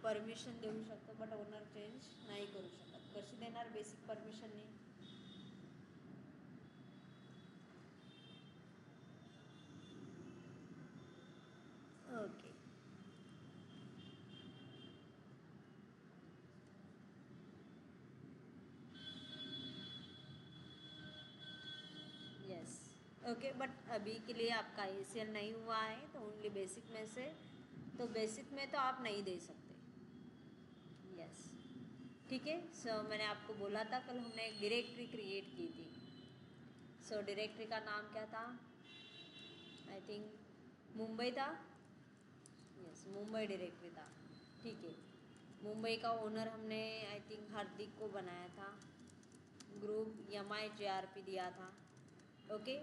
Permission देऊ शकतो but owner change नाही करू शकत. कशी देणार बेसिक परमिशननी? ओके. यस. ओके, बट अभी के लिए आपका ACL नहीं हुआ है तो ओनली बेसिक में से, तो बेसिक में तो आप नहीं दे सकते. यस. ठीक है. सो मैंने आपको बोला था कल हमने एक डायरेक्टरी क्रिएट की थी. सो डायरेक्टरी का नाम क्या था? आई थिंक मुंबई था. यस, मुंबई डायरेक्टरी था. ठीक है. मुंबई का ओनर हमने आई थिंक हार्दिक को बनाया था. ग्रुप MIJRP दिया था. ओके.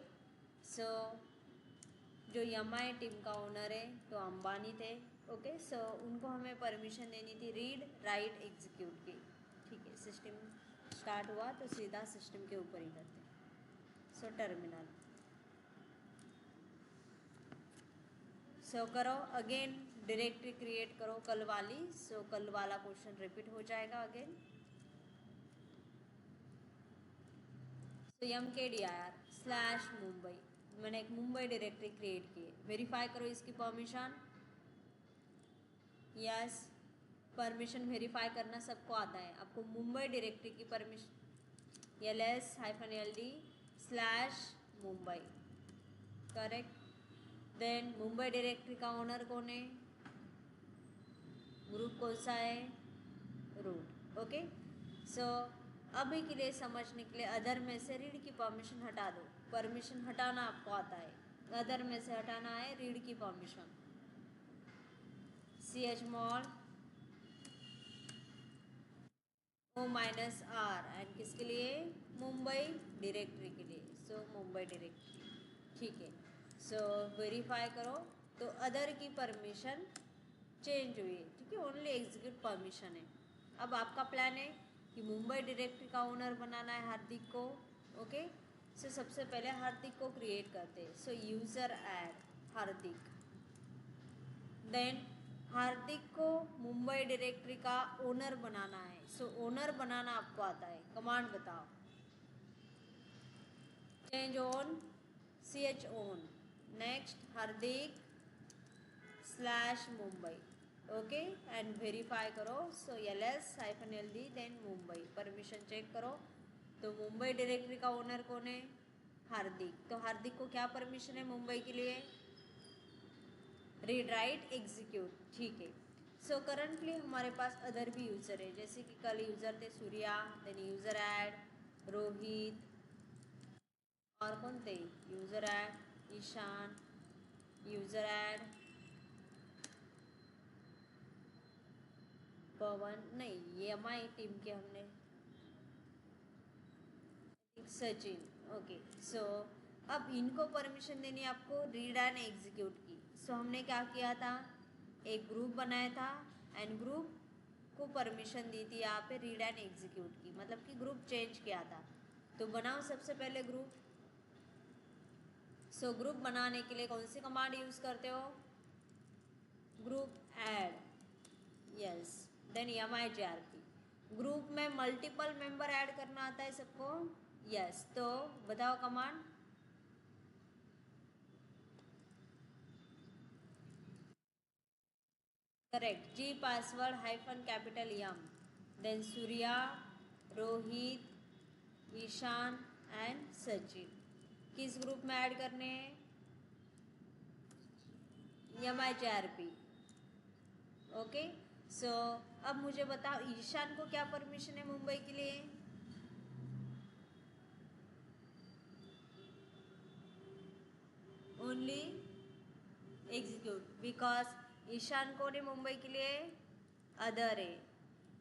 सो जो MI टीम का ओनर है तो अंबानी थे. ओके. सो उनको हमें परमिशन देनी थी रीड राइट एग्जीक्यूट की. ठीक है. सिस्टम स्टार्ट हुआ तो सीधा सिस्टम के ऊपर ही करते. So terminal. सो करो अगेन डायरेक्टरी क्रिएट करो कल वाली. सो कल वाला क्वेश्चन रिपीट हो जाएगा अगेन. तो MKDIR/मुंबई. मैंने एक मुंबई डायरेक्टरी क्रिएट की. वेरीफाई करो इसकी परमिशन. यस. परमिशन वेरीफाई करना सबको आता है. आपको मुंबई डायरेक्टरी की परमिशन LS-LD/मुंबई. करेक्ट. देन मुंबई डायरेक्टरी का ओनर कौन है? ग्रुप कौन सा है? रूट. ओके. सो अभी के लिए समझने के लिए अदर में से रीड की परमिशन हटा दो. परमिशन हटाना आपको आता है. अदर में से हटाना है रीड की परमिशन. chmod O-R एंड किसके लिए? मुंबई डायरेक्टरी के लिए. सो मुंबई डायरेक्टरी. ठीक है. सो वेरीफाई करो तो अदर की परमिशन चेंज हुई है. ठीक है. ओनली एग्जीक्यूट परमिशन है. अब आपका प्लान है कि मुंबई डायरेक्टरी का ओनर बनाना है हार्दिक को. ओके. सो सबसे पहले हार्दिक को क्रिएट करते हैं. So user add Hardik. Then Hardik को मुंबई डायरेक्टरी का ओनर बनाना है. सो ओनर बनाना आपको आता है. कमांड बताओ. Change on CH on. Next Hardik /Mumbai. Okay. And verify करो. So LS-LD then Mumbai. Permission check करो तो मुंबई डायरेक्टरी का ओनर कौन है? हार्दिक. तो हार्दिक को क्या परमिशन है मुंबई के लिए? Read write execute. ठीक है. सो करंटली हमारे पास अदर भी यूज़र है. जैसे कि कल यूज़र थे Surya. Then user add Rohit. और कौन थे? User add Ishaan. User add Pavan. नहीं, ये MI टीम के हमने सचिन. ओके. सो अब इनको परमिशन देनी है आपको रीड एंड एग्जीक्यूट की. सो हमने क्या किया था? एक ग्रुप बनाया था एंड ग्रुप को परमिशन दी थी यहाँ पे रीड एंड एग्जीक्यूट की. मतलब कि ग्रुप चेंज किया था. तो बनाओ सबसे पहले ग्रुप. सो ग्रुप बनाने के लिए कौन सी कमांड यूज़ करते हो? Group add. Yes. Then MIJRP. Group में मल्टीपल मेंबर ऐड करना आता है सबको? यस. तो बताओ command. Correct. G password -M. Then Surya, Rohit, Ishan and Sachin. किस ग्रुप में ऐड करने हैं? MIJRP. ओके. सो अब मुझे बताओ ईशान को क्या परमिशन है मुंबई के लिए? Only execute. बिकॉज ईशान कौन है मुंबई के लिए? अदर है.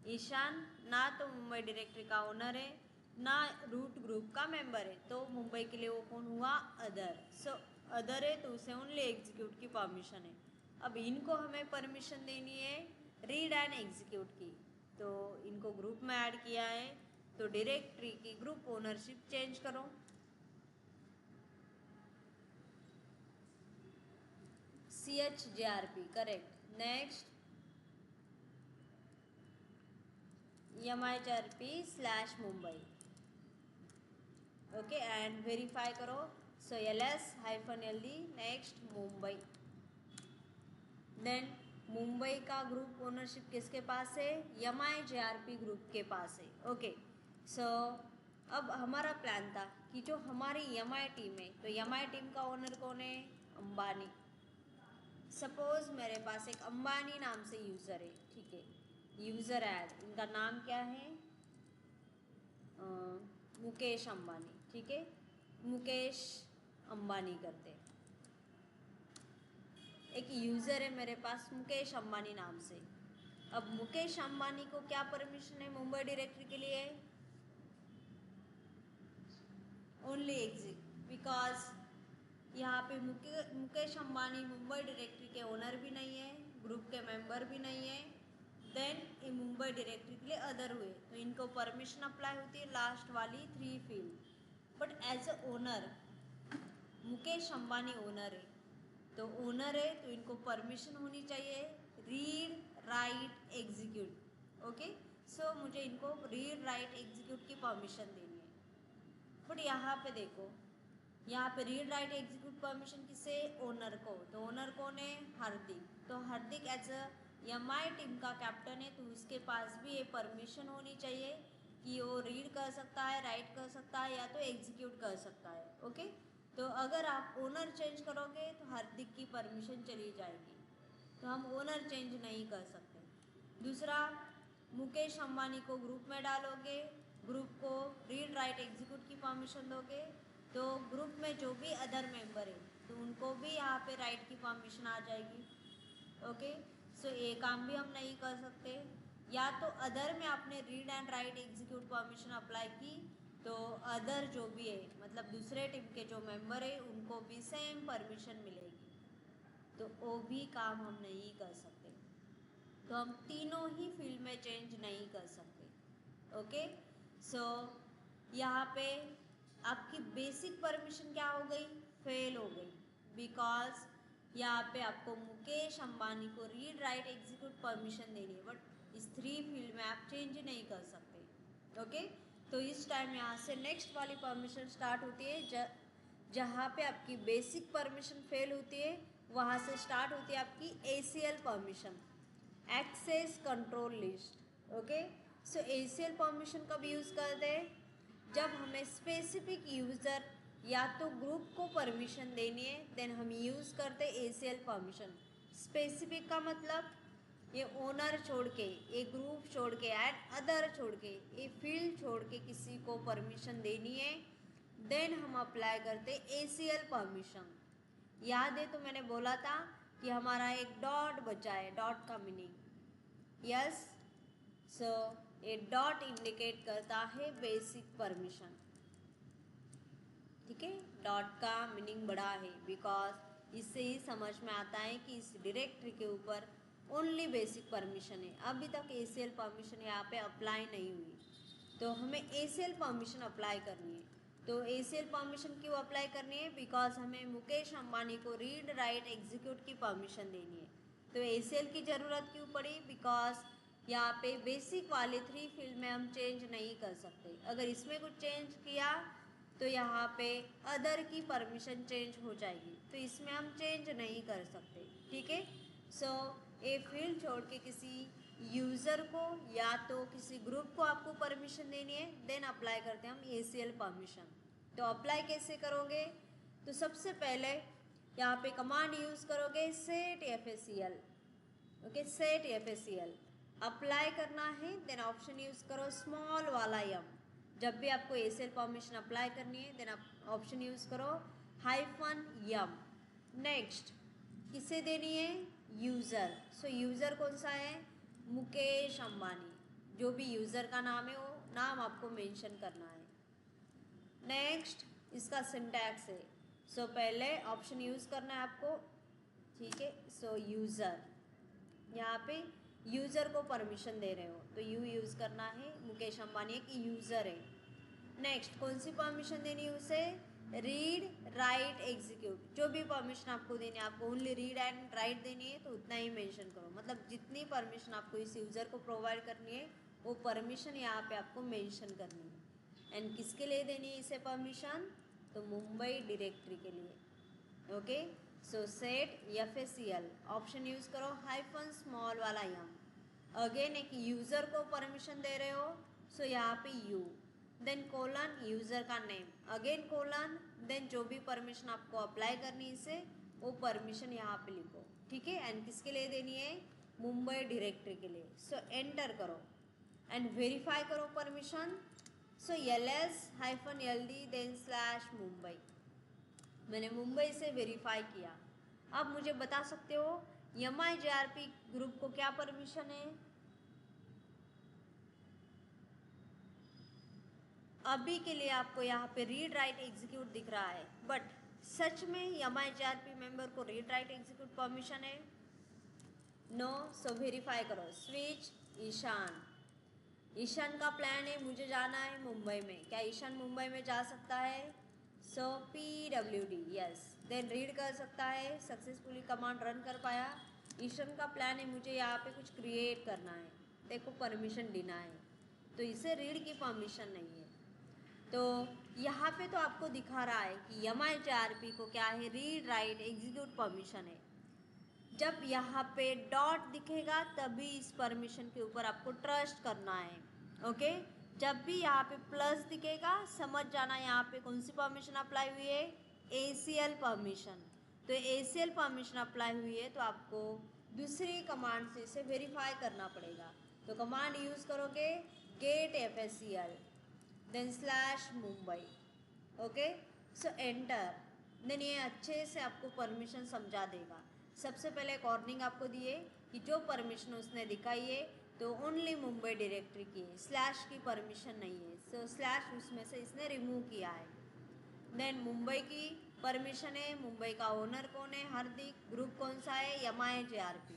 ईशान ना तो मुंबई डायरेक्टरी का ओनर है ना रूट ग्रुप का मेंबर है. तो मुंबई के लिए वो कौन हुआ? अदर. सो अदर है तो उसे ओनली एग्जीक्यूट की परमिशन है. अब इनको हमें परमिशन देनी है रीड एंड एग्जीक्यूट की. तो इनको ग्रुप में ऐड किया है तो डायरेक्टरी की ग्रुप ओनरशिप चेंज करो. CHJRP. Correct. Next MIHRP/Mumbai. Okay and verify करो. So LS-LD next Mumbai. Then Mumbai का ग्रुप ओनरशिप किसके पास है? MIJRP ग्रुप के पास है. ओके सो अब हमारा प्लान था कि जो हमारी MI टीम है, तो MI टीम का ओनर कौन है? अंबानी. सपोज मेरे पास एक अंबानी नाम से यूज़र है. ठीक है, यूज़र ऐड, इनका नाम क्या है? मुकेश अंबानी. ठीक है, मुकेश अंबानी करते. एक यूज़र है मेरे पास मुकेश अंबानी नाम से. अब मुकेश अंबानी को क्या परमिशन है मुंबई डायरेक्टरी के लिए? ओनली एग्जिट, बिकॉज यहाँ पे मुकेश अंबानी मुंबई डायरेक्टरी के ओनर भी नहीं है, ग्रुप के मेंबर भी नहीं है. देन ये मुंबई डायरेक्टरी के लिए अदर हुए, तो इनको परमिशन अप्लाई होती है लास्ट वाली 3 field. But as a owner Mukesh Ambani owner है, तो ओनर है तो इनको परमिशन होनी चाहिए read write execute. Okay so मुझे इनको रीड राइट एग्जीक्यूट की परमिशन देनी है. बट यहाँ पे देखो, यहाँ पे रीड राइट एग्जीक्यूट परमिशन किसे? ओनर को. तो ओनर कौन है? हार्दिक. तो Hardik as a MI team का कैप्टन है, तो उसके पास भी ये परमिशन होनी चाहिए कि वो रीड कर सकता है, राइट कर सकता है, या तो एग्जीक्यूट कर सकता है. ओके तो अगर आप ओनर चेंज करोगे तो हार्दिक की परमिशन चली जाएगी, तो हम ओनर चेंज नहीं कर सकते. दूसरा, मुकेश अंबानी को ग्रुप में डालोगे, ग्रुप को रीड राइट एग्जीक्यूट की परमिशन दोगे, तो ग्रुप में जो भी अदर मेंबर है तो उनको भी यहाँ पे राइट की परमिशन आ जाएगी. ओके सो ये काम भी हम नहीं कर सकते. या तो अदर में आपने read and right execute permission apply की, तो अदर जो भी है मतलब दूसरे टीम के जो मेंबर है उनको भी सेम परमिशन मिलेगी, तो वो भी काम हम नहीं कर सकते. तो हम तीनों ही फील्ड में चेंज नहीं कर सकते. ओके सो यहाँ पे आपकी बेसिक परमिशन क्या हो गई? फेल हो गई, बिकॉज यहाँ पे आपको मुकेश अंबानी को रीड राइट एग्जीक्यूट परमिशन देनी है, बट इस 3 फील्ड में आप चेंज नहीं कर सकते. ओके तो इस टाइम यहाँ से नेक्स्ट वाली परमिशन स्टार्ट होती है. जहाँ पे आपकी बेसिक परमिशन फेल होती है, वहाँ से स्टार्ट होती है आपकी ACL permission, access control list. Okay so ACL permission कब यूज़ करते हैं? जब हमें स्पेसिफिक यूज़र या तो ग्रुप को परमिशन देनी है, देन हम यूज़ करते ACL परमिशन. स्पेसिफिक का मतलब ये ओनर छोड़ के, ये ग्रुप छोड़ के, एंड अदर छोड़ के, ये फील्ड छोड़ के किसी को परमिशन देनी है, देन हम अप्लाई करते ACL परमिशन. याद है तो मैंने बोला था कि हमारा एक डॉट बचा है. डॉट का मीनिंग, यस सो ये डॉट इंडिकेट करता है बेसिक परमिशन. ठीक है, डॉट का मीनिंग बड़ा है, बिकॉज इससे ही समझ में आता है कि इस डायरेक्टरी के ऊपर ओनली बेसिक परमिशन है. अभी तक ACL परमिशन यहाँ पे अप्लाई नहीं हुई, तो हमें ACL परमिशन अप्लाई करनी है. तो ACL परमिशन क्यों अप्लाई करनी है? बिकॉज हमें मुकेश अंबानी को रीड राइट एग्जीक्यूट की परमिशन देनी है. तो ACL की ज़रूरत क्यों पड़ी? बिकॉज यहाँ पे बेसिक वाले 3 फील्ड में हम चेंज नहीं कर सकते. अगर इसमें कुछ चेंज किया तो यहाँ पे अदर की परमिशन चेंज हो जाएगी, तो इसमें हम चेंज नहीं कर सकते. ठीक है सो ये फील्ड छोड़ के किसी यूज़र को या तो किसी ग्रुप को आपको परमिशन देनी है, देन अप्लाई करते हैं हम ACL परमिशन. तो अप्लाई कैसे करोगे? तो सबसे पहले यहाँ पे कमांड यूज़ करोगे set FACL. Okay set FACL apply करना है, देन ऑप्शन यूज़ करो स्मॉल वाला M. जब भी आपको ACL परमिशन अप्लाई करनी है, देन आप ऑप्शन यूज़ करो -M. नेक्स्ट किसे देनी है? यूज़र. सो यूज़र कौन सा है? मुकेश अंबानी. जो भी यूज़र का नाम है वो नाम आपको मेंशन करना है. नेक्स्ट इसका सिंटैक्स है. सो पहले ऑप्शन यूज़ करना है आपको. ठीक है सो यूज़र, यहाँ पे यूज़र को परमिशन दे रहे हो तो यूज़ करना है. मुकेश अंबानी एक यूज़र है. नेक्स्ट कौन सी परमिशन देनी है उसे? Read write execute. जो भी परमिशन आपको देनी है, आपको ओनली रीड एंड राइट देनी है, तो उतना ही मेंशन करो. मतलब जितनी परमिशन आपको इस यूज़र को प्रोवाइड करनी है वो परमिशन यहाँ पे आपको मेंशन करनी है। एंड किसके लिए देनी है इसे परमिशन? तो मुंबई डायरेक्टरी के लिए। ओके, सो सेट FACL ऑप्शन यूज़ करो, हाइफन स्मॉल वाला यहाँ। अगेन एक यूज़र को परमिशन दे रहे हो, सो यहाँ पे यू, देन कोलन यूज़र का नेम, अगेन कोलन, देन जो भी परमिशन आपको अप्लाई करनी इसे वो परमिशन यहाँ पे लिखो। ठीक है, एंड किसके लिए देनी है? मुंबई डायरेक्टरी के लिए। सो एंटर करो एंड वेरीफाई करो परमिशन। सो LS-LD देन स्लैश मुंबई, मैंने मुंबई से वेरीफाई किया। अब मुझे बता सकते हो MIJRP ग्रुप को क्या परमिशन है? अभी के लिए आपको यहाँ पे रीड राइट एग्जीक्यूट दिख रहा है, बट सच में MIJRP मेंबर को रीड राइट एग्जीक्यूट परमिशन है? नो। सो वेरीफाई करो, स्विच ईशान, ईशान का प्लान है मुझे जाना है मुंबई में, क्या ईशान मुंबई में जा सकता है? सो PWD यस, देन रीड कर सकता है, सक्सेसफुली कमांड रन कर पाया। ईशान का प्लान है मुझे यहाँ पे कुछ क्रिएट करना है, देखो परमिशन देना है, तो इसे रीड की परमिशन नहीं है। तो यहाँ पे तो आपको दिखा रहा है कि MIJRP को क्या है? रीड राइट एग्जीक्यूट परमिशन है। जब यहाँ पे डॉट दिखेगा तभी इस परमिशन के ऊपर आपको ट्रस्ट करना है। ओके, जब भी यहाँ पे प्लस दिखेगा समझ जाना यहाँ पे कौन सी परमिशन अप्लाई हुई है? ACL permission. तो ACL परमिशन अप्लाई हुई है तो आपको दूसरी कमांड से इसे वेरीफाई करना पड़ेगा। तो कमांड यूज़ करोगे get FACL then slash Mumbai. Okay, so enter, then ये अच्छे से आपको परमिशन समझा देगा। सबसे पहले एक वार्निंग आपको दिए कि जो परमिशन उसने दिखाई है तो ओनली मुंबई डायरेक्टरी की है, स्लैश की परमिशन नहीं है। सो स्लैश उसमें से इसने रिमूव किया है। देन मुंबई की परमिशन है, मुंबई का ओनर कौन है? हार्दिक। ग्रुप कौन सा है? MIJRP।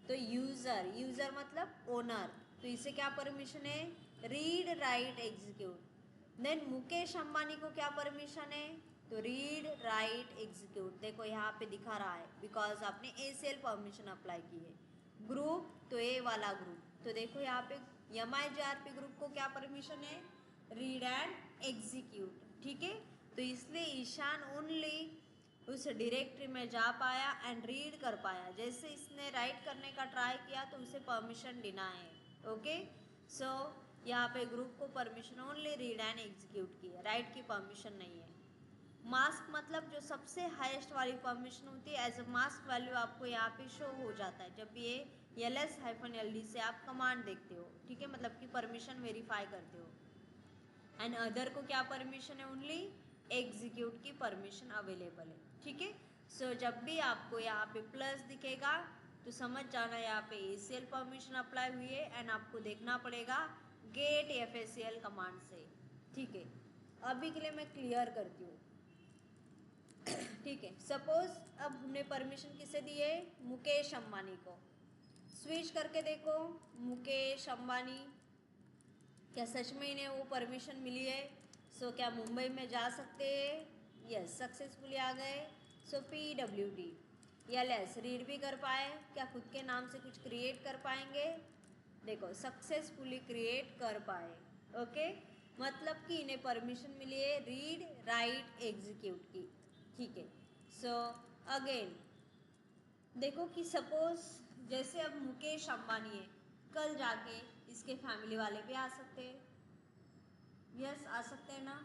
तो यूज़र, यूज़र मतलब ओनर, तो इसे क्या परमिशन है? Read write execute. Then Mukesh Ambani को क्या परमिशन है? तो रीड राइट एग्जीक्यूट, देखो यहाँ पे दिखा रहा है बिकॉज आपने ACL परमिशन अप्लाई की है। ग्रुप तो ए वाला ग्रुप, तो देखो यहाँ पे MIJRP ग्रुप को क्या परमिशन है? Read and execute. ठीक है, तो इसलिए ईशान ओनली उस डायरेक्टरी में जा पाया एंड रीड कर पाया। जैसे इसने राइट करने का ट्राई किया तो उसे परमिशन देना है। ओके, सो यहाँ पे ग्रुप को permission only read and execute की है, राइट की परमिशन नहीं है। मास्क मतलब जो सबसे हाईएस्ट वाली परमिशन होती है, एज अ मास्क वैल्यू आपको यहाँ पे शो हो जाता है जब ये LS-LD से आप कमांड देखते हो। ठीक है, मतलब कि परमिशन वेरीफाई करते हो। एंड अदर को क्या परमिशन है? ओनली एग्जीक्यूट की परमिशन अवेलेबल है। ठीक है, सो जब भी आपको यहाँ पे प्लस दिखेगा तो समझ जाना यहाँ पे ACL परमिशन अप्लाई हुई है एंड आपको देखना पड़ेगा गेट FACL कमांड से। ठीक है, अभी के लिए मैं क्लियर करती हूँ। ठीक है, सपोज अब हमने परमिशन किसे दी है? मुकेश अंबानी को। स्विच करके देखो, मुकेश अंबानी, क्या सच में इन्हें वो परमिशन मिली है? सो क्या मुंबई में जा सकते हैं? यस, सक्सेसफुली आ गए। सो PWD LS रीड भी कर पाए, क्या खुद के नाम से कुछ क्रिएट कर पाएंगे? देखो सक्सेसफुली क्रिएट कर पाए। ओके, मतलब कि इन्हें परमिशन मिली है रीड राइट एग्जीक्यूट की। ठीक है, सो अगेन देखो कि सपोज जैसे अब मुकेश अंबानी है, कल जाके इसके फैमिली वाले भी आ सकते हैं। यस, आ सकते हैं ना?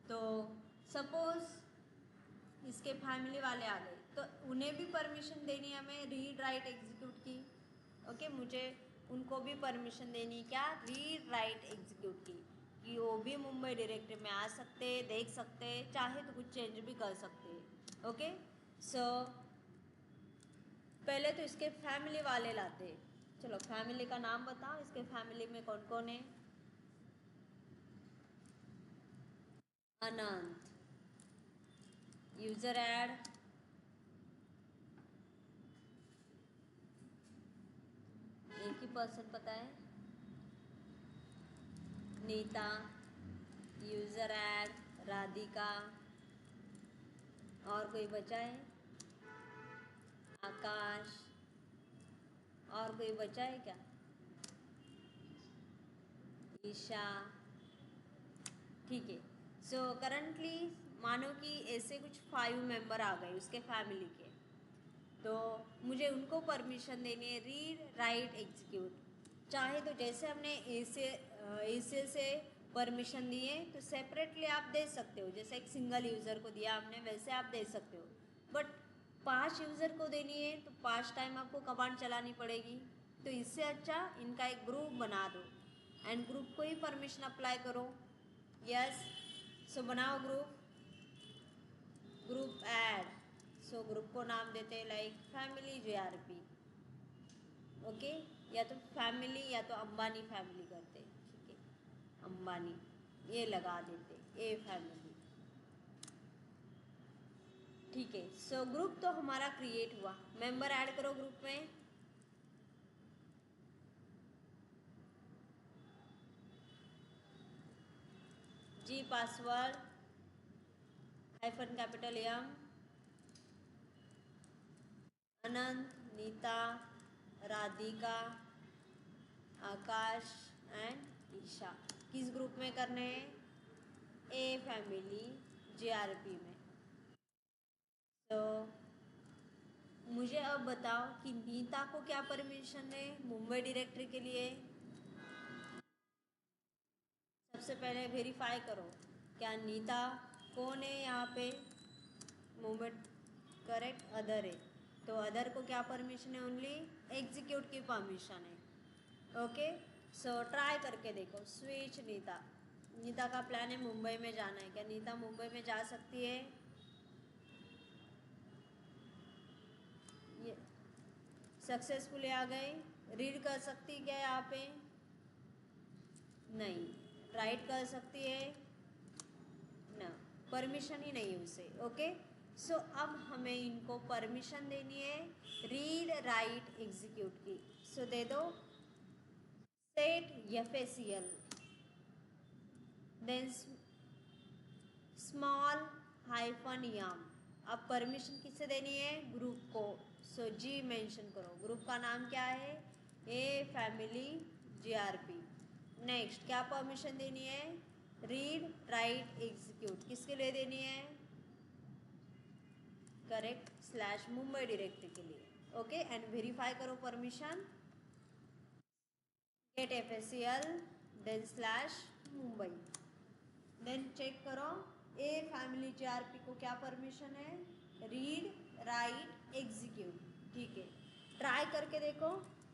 तो सपोज इसके फैमिली वाले आ गए तो उन्हें भी परमिशन देनी है हमें रीड राइट एग्जीक्यूट की। ओके, मुझे उनको भी परमिशन देनी, क्या? रीड राइट एग्जीक्यूट की, कि वो भी मुंबई डायरेक्टरी में आ सकते, देख सकते, चाहे तो कुछ चेंज भी कर सकते। ओके, सो पहले तो इसके फैमिली वाले लाते। चलो फैमिली का नाम बताओ, इसके फैमिली में कौन कौन है? अनंत। यूजर ऐड, एक ही पर्सन पता है, नीता। User add Radhika. और कोई बचा है? आकाश। और कोई बचा है क्या? ईशा, ठीक है। सो करंटली मानो कि ऐसे कुछ 5 मेंबर आ गए उसके फैमिली के, तो मुझे उनको परमिशन देनी है रीड राइट एग्जीक्यूट। चाहे तो जैसे हमने एसीएल से परमिशन दिए तो सेपरेटली आप दे सकते हो, जैसे एक सिंगल यूज़र को दिया आपने वैसे आप दे सकते हो, बट 5 यूज़र को देनी है तो 5 टाइम आपको कमांड चलानी पड़ेगी। तो इससे अच्छा इनका एक ग्रुप बना दो एंड ग्रुप को ही परमिशन अप्लाई करो। यस, सो बनाओ ग्रुप ऐड। सो ग्रुप को नाम देते हैं लाइक फैमिली JRP, ओके, या तो फैमिली या तो अंबानी फैमिली करते, ठीक है, अंबानी ये लगा देते, ए फैमिली, ठीक है। सो ग्रुप तो हमारा क्रिएट हुआ, मेंबर ऐड करो ग्रुप में। जी password -M, Anant, Nita, Radhika, Akash and Isha. किस ग्रुप में करने हैं? ए फैमिली JRP में। तो मुझे अब बताओ कि नीता को क्या परमिशन है मुंबई डायरेक्टरी के लिए। सबसे पहले वेरीफाई करो क्या नीता कौन है यहाँ पे, मुंबई, करेक्ट, अदर है, तो अदर को क्या परमिशन है, ओनली एग्जीक्यूट की परमिशन है, ओके। सो ट्राई करके देखो, स्विच नीता। नीता का प्लान है मुंबई में जाना है, क्या नीता मुंबई में जा सकती है? ये सक्सेसफुली आ गए। रीड कर सकती क्या यहाँ पे? नहीं। राइट कर सकती है ना, परमिशन ही नहीं है उसे, ओके। सो अब हमें इनको परमिशन देनी है रीड राइट एग्जीक्यूट की। सो दे दो set FACL, then small -yum। अब परमिशन किससे देनी है? ग्रुप को। सो जी मेंशन करो, ग्रुप का नाम क्या है? A family JRP। नेक्स्ट क्या परमिशन देनी है? Read write execute. किसके लिए देनी है? करेक्ट, /मुंबई डायरेक्टरी के लिए, ओके। एंड वेरीफाई करो permission, get FACL, then /Mumbai, then check करो ए फैमिली JRP को क्या परमिशन है? रीड राइट एग्जीक्यूट, ठीक है। ट्राई करके देखो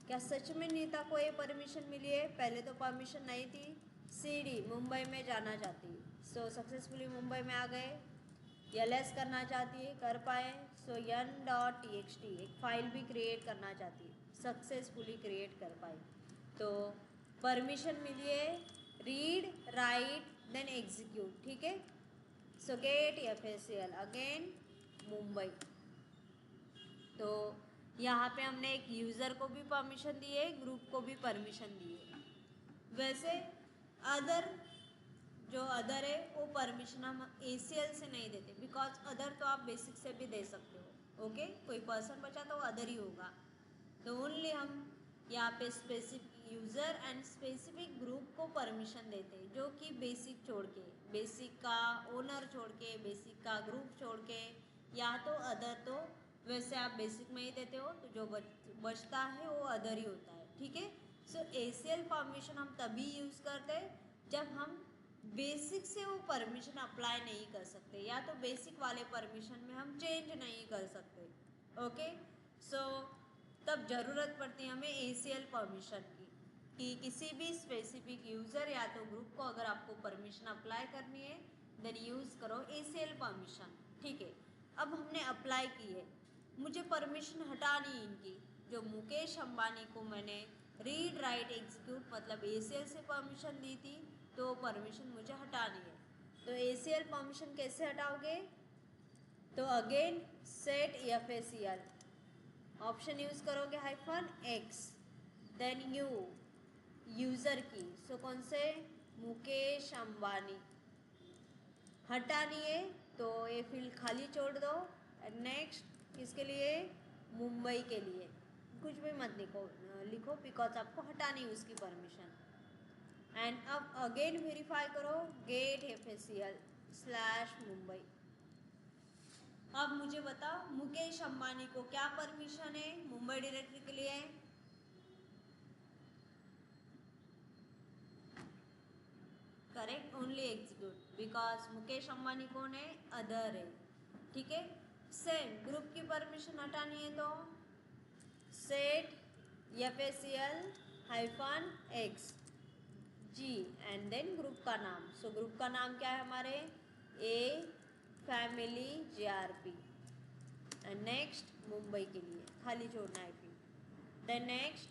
क्या सच में नीता को ये परमिशन मिली है? पहले तो परमिशन नहीं थी, CD मुंबई में जाना चाहती, सो सक्सेसफुली मुंबई में आ गए। LS करना चाहती है, कर पाए, सो n.txt एक फाइल भी क्रिएट करना चाहती है, सक्सेसफुली क्रिएट कर पाई। तो परमिशन मिली है रीड राइट देन एग्जीक्यूट, ठीक है। सो गेट FACL अगेन मुंबई। तो यहाँ पे हमने एक यूज़र को भी परमिशन दी है, ग्रुप को भी परमिशन दी है। वैसे अदर जो अदर है वो परमिशन हम ACL से नहीं देते, बिकॉज अदर तो आप बेसिक से भी दे सकते हो, ओके। कोई पर्सन बचा तो वो अदर ही होगा। तो ओनली हम यहाँ पे specific user and specific group को परमिशन देते हैं, जो कि बेसिक छोड़ के, बेसिक का ओनर छोड़ के, बेसिक का ग्रुप छोड़ के, या तो अदर, तो वैसे आप बेसिक में ही देते हो, तो जो बचता है वो अदर ही होता है, ठीक है। सो ACL परमिशन हम तभी यूज़ करते हैं जब हम बेसिक से वो परमिशन अप्लाई नहीं कर सकते, या तो बेसिक वाले परमिशन में हम चेंज नहीं कर सकते, ओके। सो तब ज़रूरत पड़ती है हमें ACL परमिशन की, कि किसी भी स्पेसिफिक यूज़र या तो ग्रुप को अगर आपको परमिशन अप्लाई करनी है देन यूज़ करो ACL परमिशन, ठीक है। अब हमने अप्लाई की है, मुझे परमिशन हटानी है इनकी, जो मुकेश अंबानी को मैंने रीड राइट एग्जीक्यूट मतलब ACL से परमिशन दी थी, तो परमिशन मुझे हटानी है। तो ACL परमिशन कैसे हटाओगे? तो again set FACL option use करोगे -X, देन यूज़र की, सो कौन से? मुकेश अंबानी। हटानी है तो ये फील्ड खाली छोड़ दो। नेक्स्ट किसके लिए? मुंबई के लिए। कुछ भी मत लिखो बिकॉज आपको हटानी है उसकी परमिशन। एंड अब अगेन वेरीफाई करो गेट FACL/मुंबई। अब मुझे बताओ मुकेश अंबानी को क्या परमिशन है मुंबई डायरेक्टरी के लिए? Correct, only execute, because Mukesh Ambani कौन है? अदर है। ठीक है, सेम ग्रुप की परमिशन हटानी है तो set FACL-X g and then group का नाम। सो ग्रुप का नाम क्या है हमारे? A family JRP and next Mumbai के लिए खाली छोड़ना है फिर। देन नेक्स्ट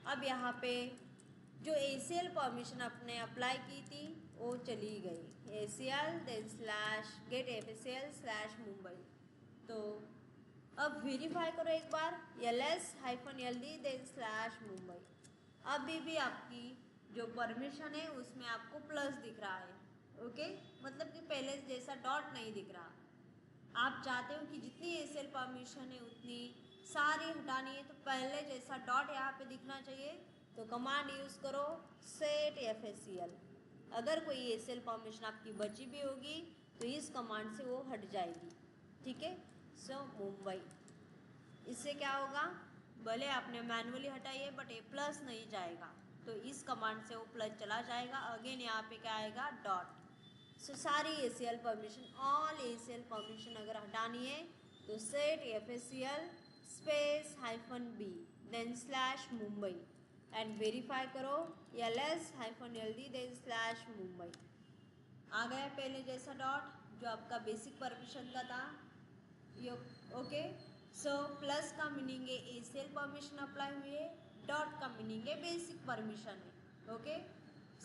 अब यहाँ पे जो ACL परमिशन आपने अप्लाई की थी वो चली गई, ACL देन स्लैश गेट FACL/मुंबई। तो अब वेरीफाई करो एक बार LS-LD देन /मुंबई। अभी भी आपकी जो परमिशन है उसमें आपको प्लस दिख रहा है। ओके, मतलब कि पहले जैसा डॉट नहीं दिख रहा। आप चाहते हो कि जितनी ACL परमिशन है उतनी सारी हटानी है तो पहले जैसा डॉट यहाँ पे दिखना चाहिए। तो कमांड यूज़ करो सेट FACL। अगर कोई ACL परमिशन आपकी बची भी होगी तो इस कमांड से वो हट जाएगी। ठीक है, सो मुंबई। इससे क्या होगा, भले आपने मैनुअली हटाई है बट ये प्लस नहीं जाएगा, तो इस कमांड से वो प्लस चला जाएगा। अगेन यहाँ पे क्या आएगा? डॉट। सो सारी ACL permission, all ACL permission अगर हटानी है तो set FACL -B then /Mumbai and verify करो LS-LD देन /मुंबई। आ गया पहले जैसा डॉट जो आपका बेसिक परमिशन का था। ओके, सो प्लस का मीनिंग है ACL परमिशन अप्लाई हुई है, डॉट का मीनिंग है बेसिक परमिशन है। ओके,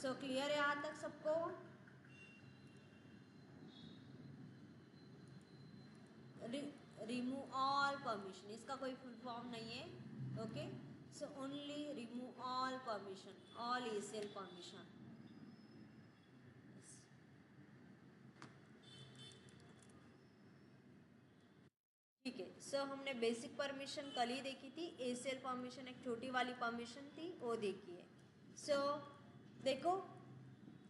सो क्लियर है यहाँ तक सबको? रिमूव ऑल परमिशन, इसका कोई फुल फॉर्म नहीं है। Okay, so only remove all permission, all ACL permission. ठीक है, सो हमने बेसिक परमिशन कल ही देखी थी, ACL परमिशन एक छोटी वाली परमिशन थी वो देखी है। सो देखो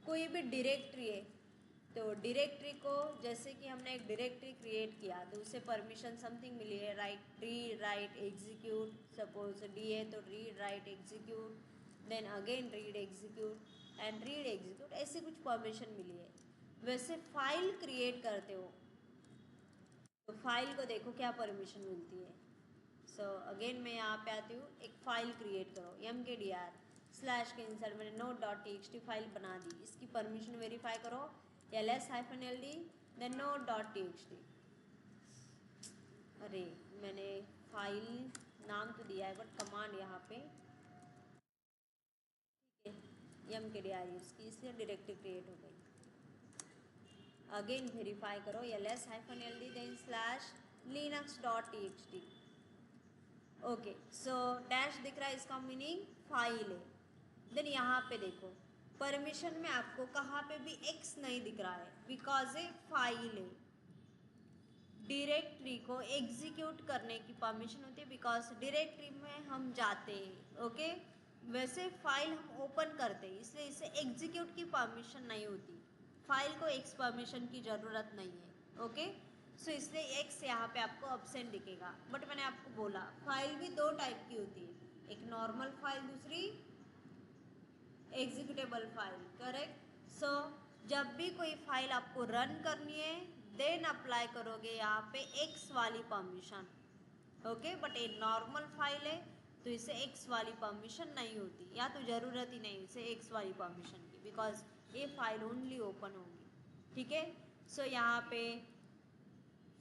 कोई भी डायरेक्टरी है तो डायरेक्टरी को जैसे कि हमने एक डायरेक्टरी क्रिएट किया तो उसे परमिशन समथिंग मिली है, write read write execute. Suppose d है तो read write execute, then again read execute and read execute, ऐसी कुछ परमिशन मिली है। वैसे फाइल क्रिएट करते हो तो फाइल को देखो क्या परमिशन मिलती है। सो अगेन मैं यहाँ पे आती हूँ, एक फाइल क्रिएट करो MKDR स्लैश के इंसर्ट मैंने node.txt फाइल बना दी, इसकी परमिशन वेरीफाई करो LS-LD देन node.txt। अरे मैंने फाइल नाम तो दिया है बट कमांड यहाँ पे MKDR यूज़ की, इसलिए डायरेक्टरी क्रिएट हो गई। अगेन वेरीफाई करो LS-LD then /linux.txt। Okay, so dash दिख रहा है, इसका मीनिंग फाइल है। देन यहाँ पे देखो परमिशन में आपको कहाँ पे भी X नहीं दिख रहा है बिकॉज ये फाइल है। डायरेक्टरी को एग्जीक्यूट करने की परमिशन होती है बिकॉज डायरेक्टरी में हम जाते हैं। ओके, वैसे फाइल हम ओपन करते हैं इसलिए इसे एग्जीक्यूट की परमिशन नहीं होती, फाइल को X परमिशन की ज़रूरत नहीं है। ओके, सो इसलिए X यहाँ पे आपको अब्सेंट दिखेगा। बट मैंने आपको बोला फाइल भी दो टाइप की होती है, एक नॉर्मल फाइल, दूसरी एग्जीक्यूटेबल फाइल। करेक्ट, सो जब भी कोई फाइल आपको रन करनी है देन अप्लाई करोगे यहाँ पे X वाली परमिशन। ओके, बट ये नॉर्मल फाइल है तो इसे X वाली परमिशन नहीं होती, या तो ज़रूरत ही नहीं इसे X वाली परमिशन की बिकॉज ये फाइल ओनली ओपन होगी। ठीक है, सो यहाँ पे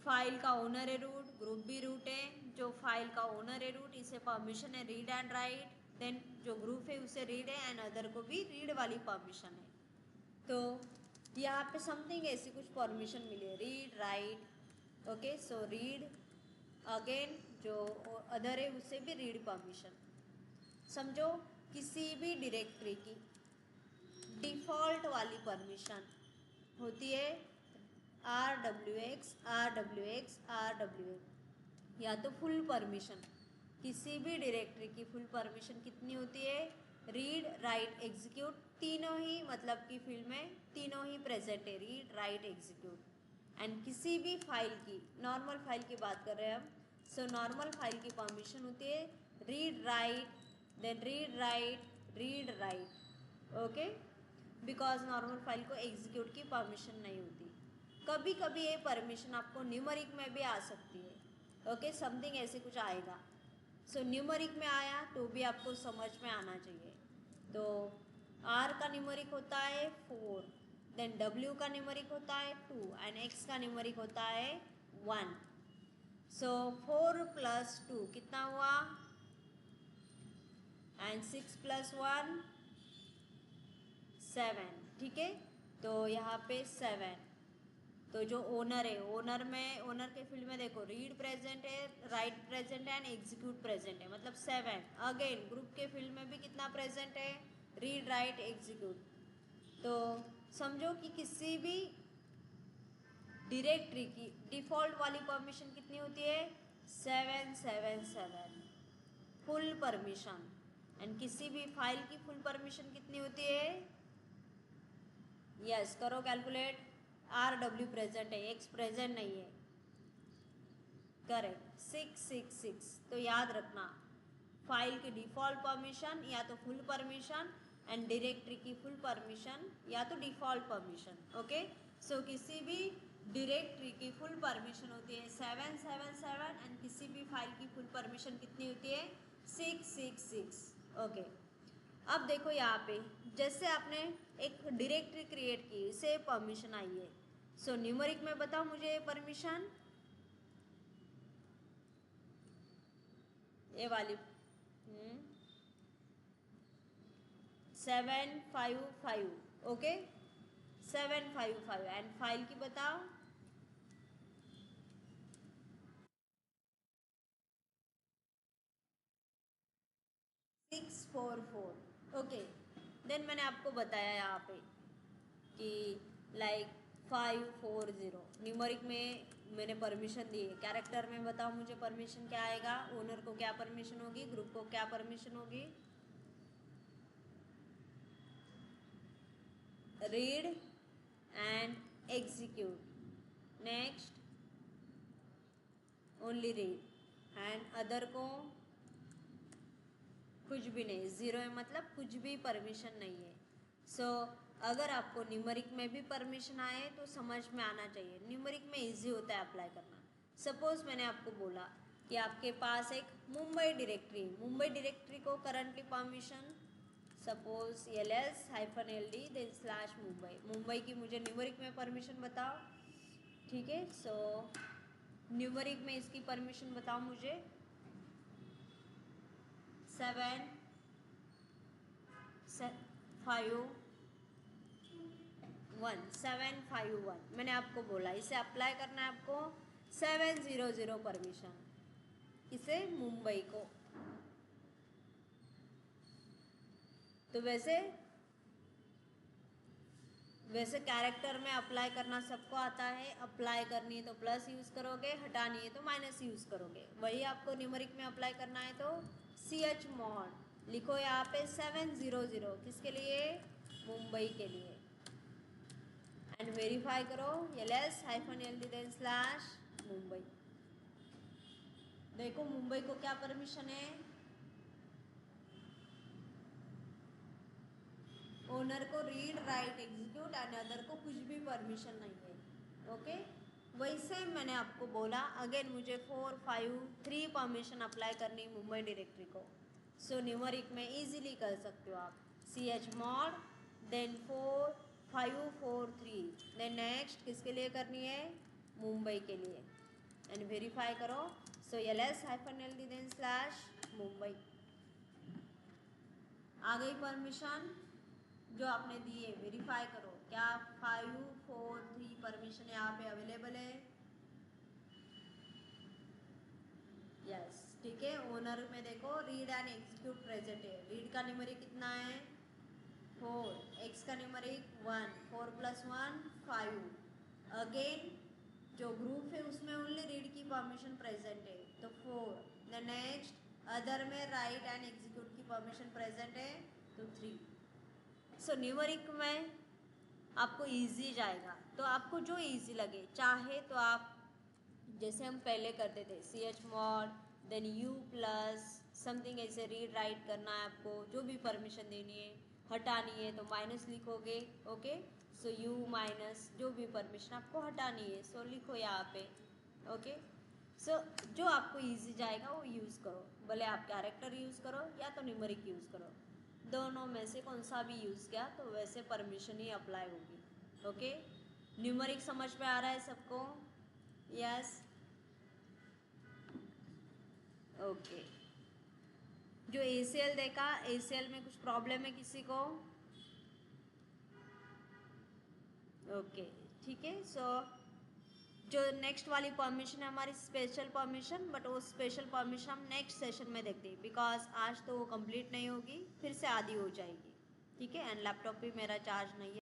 फाइल का ओनर है रूट, ग्रुप भी रूट है। जो फाइल का ओनर है रूट इसे परमिशन है रीड एंड राइट, देन जो ग्रुप है उसे रीड है एंड अदर को भी रीड वाली परमिशन है। तो यहाँ पे समथिंग ऐसी कुछ परमिशन मिली है read write. Okay, so read again जो अदर है उससे भी रीड परमिशन। समझो किसी भी डायरेक्टरी की डिफ़ॉल्ट वाली परमिशन होती है RWX RWX RWX, या तो फुल परमिशन। किसी भी डायरेक्टरी की फुल परमिशन कितनी होती है? रीड राइट एग्जीक्यूट तीनों ही मतलब कि फील्ड में तीनों ही प्रेजेंट है, रीड राइट एग्जीक्यूट। एंड किसी भी फाइल की, नॉर्मल फाइल की बात कर रहे हैं हम, सो नॉर्मल फाइल की परमिशन होती है read write, then read write, okay, because normal file को एग्जीक्यूट की परमिशन नहीं होती। कभी कभी ये परमिशन आपको न्यूमरिक में भी आ सकती है, ओके, समथिंग ऐसे कुछ आएगा। सो न्यूमरिक में आया तो भी आपको समझ में आना चाहिए। तो R का न्यूमरिक होता है 4, देन W का न्यूमरिक होता है 2 एंड X का न्यूमरिक होता है 1। सो 4 + 2 कितना हुआ, एंड 6 + 1 7, ठीक है। तो यहाँ पे 7, तो जो ओनर है, ओनर में, ओनर के फील्ड में देखो रीड प्रेजेंट है, राइट प्रेजेंट है एंड एग्जीक्यूट प्रेजेंट है, मतलब 7। अगेन ग्रुप के फील्ड में भी कितना प्रेजेंट है, रीड राइट एग्जीक्यूट। तो समझो कि किसी भी डायरेक्टरी की डिफ़ॉल्ट वाली परमिशन कितनी होती है, 777 फुल परमिशन। एंड किसी भी फाइल की फुल परमिशन कितनी होती है, यस करो कैलकुलेट, RW प्रेजेंट है, X प्रेजेंट नहीं है, करेक्ट 666। तो याद रखना फाइल की डिफ़ॉल्ट परमिशन या तो फुल परमिशन एंड डायरेक्टरी की फुल परमिशन या तो डिफ़ॉल्ट परमिशन, ओके। सो किसी भी डायरेक्टरी की फुल परमिशन होती है 777 एंड किसी भी फाइल की फुल परमिशन कितनी होती है, 666, ओके। अब देखो यहाँ पे जैसे आपने एक डायरेक्टरी क्रिएट की, इसे परमिशन आई है। सो न्यूमरिक में बताओ मुझे परमिशन, ये वाली 755, ओके 755 एंड फाइल की बताओ, सिक्स 4 ओके। देन मैंने आपको बताया यहाँ पे कि लाइक 540 न्यूमरिक में मैंने परमिशन दी है, कैरेक्टर में बताओ मुझे परमिशन क्या आएगा, ओनर को क्या परमिशन होगी, ग्रुप को क्या परमिशन होगी, read and execute, next only read and other को कुछ भी नहीं, ज़ीरो है मतलब कुछ भी परमिशन नहीं है। सो अगर आपको न्यूमरिक में भी परमिशन आए तो समझ में आना चाहिए, न्यूमरिक में इजी होता है अप्लाई करना। सपोज मैंने आपको बोला कि आपके पास एक मुंबई डायरेक्टरी, मुंबई डायरेक्टरी को currently permission suppose ls-ld then /Mumbai, Mumbai की मुझे न्यूमरिक में परमिशन बताओ, ठीक है। सो न्यूमरिक में इसकी परमिशन बताओ मुझे 751 मैंने आपको बोला इसे अप्लाई करना है आपको 700 परमिशन, इसे मुंबई को। तो वैसे कैरेक्टर में अप्लाई करना सबको आता है, अप्लाई करनी है तो प्लस यूज़ करोगे, हटानी है तो माइनस यूज़ करोगे। वही आपको न्यूमरिक में अप्लाई करना है तो chmod लिखो यहाँ पे 700 किसके लिए, मुंबई के लिए, एंड वेरीफाई करो ls-ld देन /मुंबई। देखो मुंबई को क्या परमिशन है, ओनर को read write execute and other को कुछ भी परमिशन नहीं है, ओके। वैसे मैंने आपको बोला अगेन मुझे 4 5 3 परमिशन अप्लाई करनी मुंबई डायरेक्टरी को। सो न्यूमरिक में इजीली कर सकते हो आप chmod देन 4 5 4 3 देन नेक्स्ट किसके लिए करनी है, मुंबई के लिए, एंड वेरीफाई करो। सो ls-ld देन /मुंबई आ गई परमिशन जो आपने दी है, वेरीफाई करो क्या 5 4 3 परमिशन यहाँ पे अवेलेबल है, यस ठीक है। ओनर में देखो रीड एंड एग्जीक्यूट प्रेजेंट है, रीड का न्यूमरिक कितना है 4, एक्स का न्यूमरिक 1, 4 + 1 5, अगेन जो ग्रुप है उसमें ओनली रीड की परमिशन प्रेजेंट है तो 4, द नेक्स्ट अदर में राइट एंड एग्जीक्यूट की परमिशन प्रेजेंट है तो 3, सो न्यूमरिक में आपको इजी जाएगा, तो आपको जो इजी लगे, चाहे तो आप जैसे हम पहले करते थे chmod then u plus something ऐसे रीड राइट करना है आपको, जो भी परमिशन देनी है, हटानी है तो माइनस लिखोगे, ओके। सो u माइनस जो भी परमिशन आपको हटानी है सो लिखो यहाँ पे, ओके। सो जो आपको इजी जाएगा वो यूज़ करो, भले आप कैरेक्टर यूज़ करो या तो न्यूमरिक यूज़ करो, दोनों में से कौन सा भी यूज़ किया तो वैसे परमिशन ही अप्लाई होगी, ओके। न्यूमरिक समझ में आ रहा है सबको? Yes, okay. जो ACL देखा, ACL में कुछ प्रॉब्लम है किसी को? ओके, ठीक है। सो जो नेक्स्ट वाली परमिशन है हमारी स्पेशल परमिशन, बट वो स्पेशल परमिशन हम नेक्स्ट सेशन में देखते हैं, बिकॉज आज तो वो कंप्लीट नहीं होगी, फिर से आधी हो जाएगी, ठीक है। एंड लैपटॉप भी मेरा चार्ज नहीं है।